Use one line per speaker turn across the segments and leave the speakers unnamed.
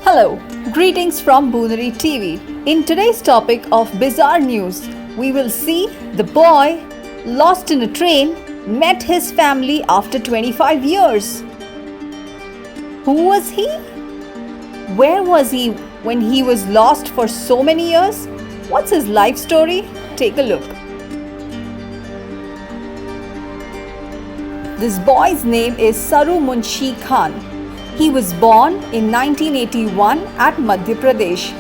Hello, greetings from Boonary TV. In today's topic of bizarre news, we will see the boy lost in a train met his family after 25 years. Who was he? Where was he when he was lost for so many years? What's his life story? Take a look. This boy's name is Saroo Munshi Khan. He was born in 1981 at Madhya Pradesh.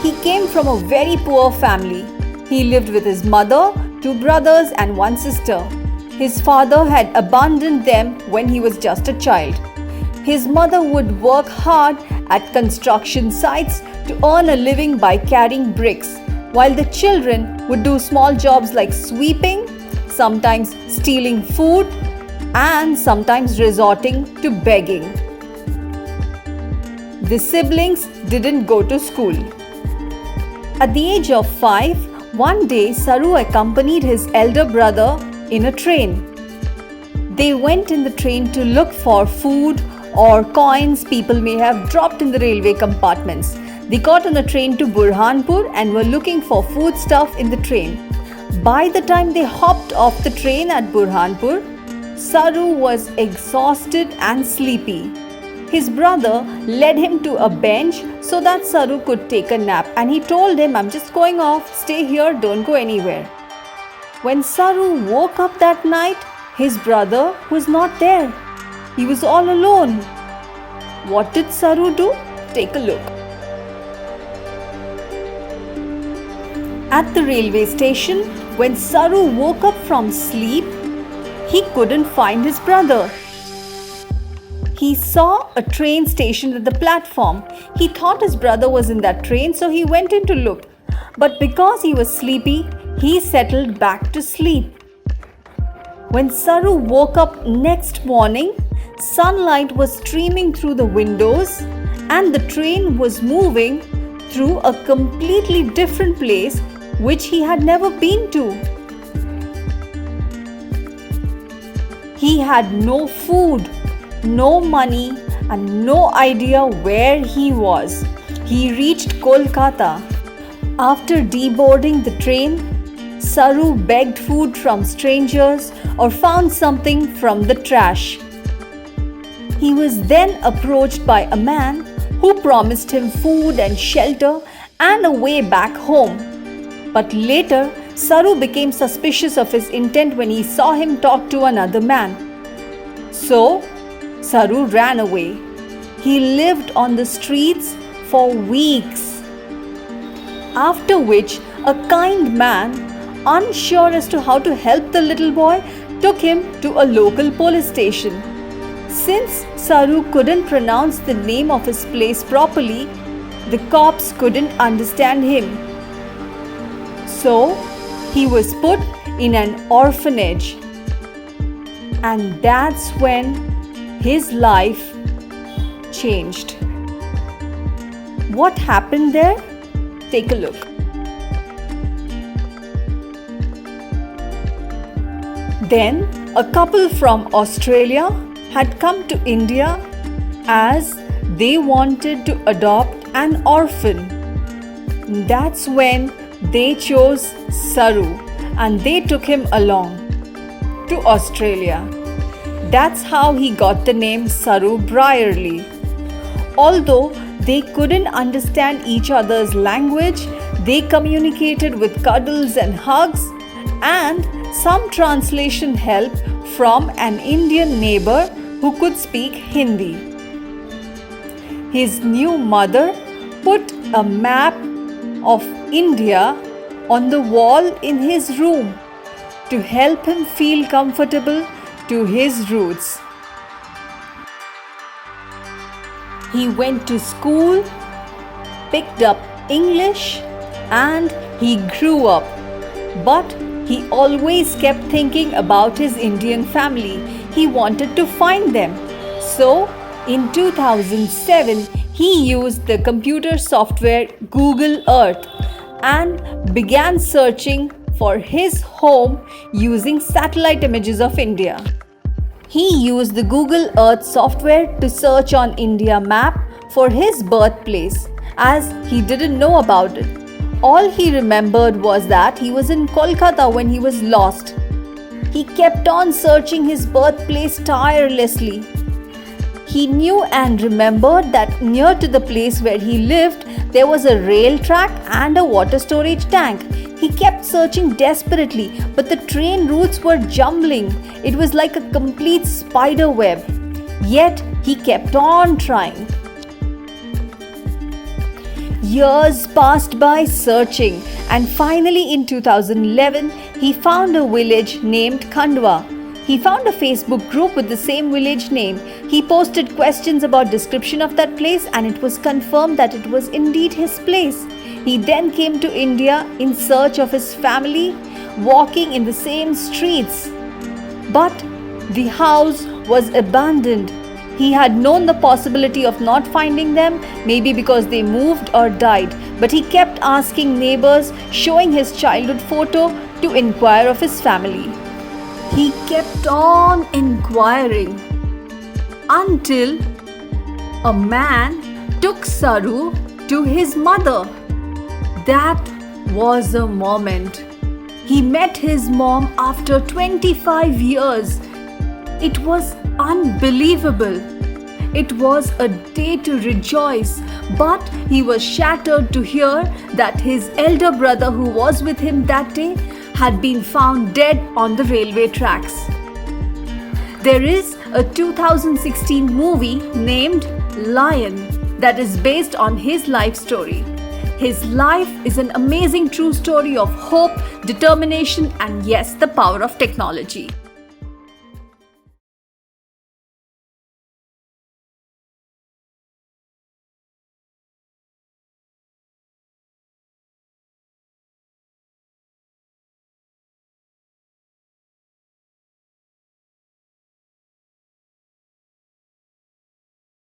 He came from a very poor family. He lived with his mother, two brothers and one sister. His father had abandoned them when he was just a child. His mother would work hard at construction sites to earn a living by carrying bricks, while the children would do small jobs like sweeping, sometimes stealing food, and sometimes resorting to begging. The siblings didn't go to school. At the age of 5, one day Saroo accompanied his elder brother in a train. They went in the train to look for food or coins people may have dropped in the railway compartments. They got on a train to Burhanpur and were looking for foodstuff in the train. By the time they hopped off the train at Burhanpur, Saroo was exhausted and sleepy. His brother led him to a bench so that Saroo could take a nap, and he told him, "I'm just going off, stay here, don't go anywhere." When Saroo woke up that night, his brother was not there. He was all alone. What did Saroo do? Take a look. At the railway station, when Saroo woke up from sleep, he couldn't find his brother. He saw a train stationed at the platform. He thought his brother was in that train, so he went in to look. But because he was sleepy, he settled back to sleep. When Saroo woke up next morning, sunlight was streaming through the windows and the train was moving through a completely different place which he had never been to. He had no food, no money, and no idea where he was. He reached Kolkata. After deboarding the train, Saroo begged food from strangers or found something from the trash. He was then approached by a man who promised him food and shelter and a way back home. But later, Saroo became suspicious of his intent when he saw him talk to another man. So, Saroo ran away. He lived on the streets for weeks. After which, a kind man, unsure as to how to help the little boy, took him to a local police station. Since Saroo couldn't pronounce the name of his place properly, the cops couldn't understand him. So, he was put in an orphanage. And that's when his life changed. What happened there? Take a look. Then, a couple from Australia had come to India as they wanted to adopt an orphan. That's when they chose Saroo and they took him along to Australia. That's how he got the name Saroo Brierly. Although they couldn't understand each other's language, they communicated with cuddles and hugs and some translation help from an Indian neighbor who could speak Hindi. His new mother put a map of India on the wall in his room to help him feel comfortable to his roots. He went to school, picked up English, and he grew up. But he always kept thinking about his Indian family. He wanted to find them. So, in 2007, he used the computer software Google Earth and began searching for his home using satellite images of India. He used the Google Earth software to search on India map for his birthplace, as he didn't know about it. All he remembered was that he was in Kolkata when he was lost. He kept on searching his birthplace tirelessly. He knew and remembered that near to the place where he lived, there was a rail track and a water storage tank. He kept searching desperately, but the train routes were jumbling. It was like a complete spider web. Yet he kept on trying. Years passed by searching, and finally in 2011, he found a village named Khandwa. He found a Facebook group with the same village name. He posted questions about description of that place, and it was confirmed that it was indeed his place. He then came to India in search of his family, walking in the same streets. But the house was abandoned. He had known the possibility of not finding them, maybe because they moved or died, but he kept asking neighbors, showing his childhood photo to inquire of his family. He kept on inquiring until a man took Saroo to his mother. That was a moment. He met his mom after 25 years. It was unbelievable. It was a day to rejoice, but he was shattered to hear that his elder brother, who was with him that day, had been found dead on the railway tracks. There is a 2016 movie named Lion that is based on his life story. His life is an amazing true story of hope, determination, and yes, the power of technology.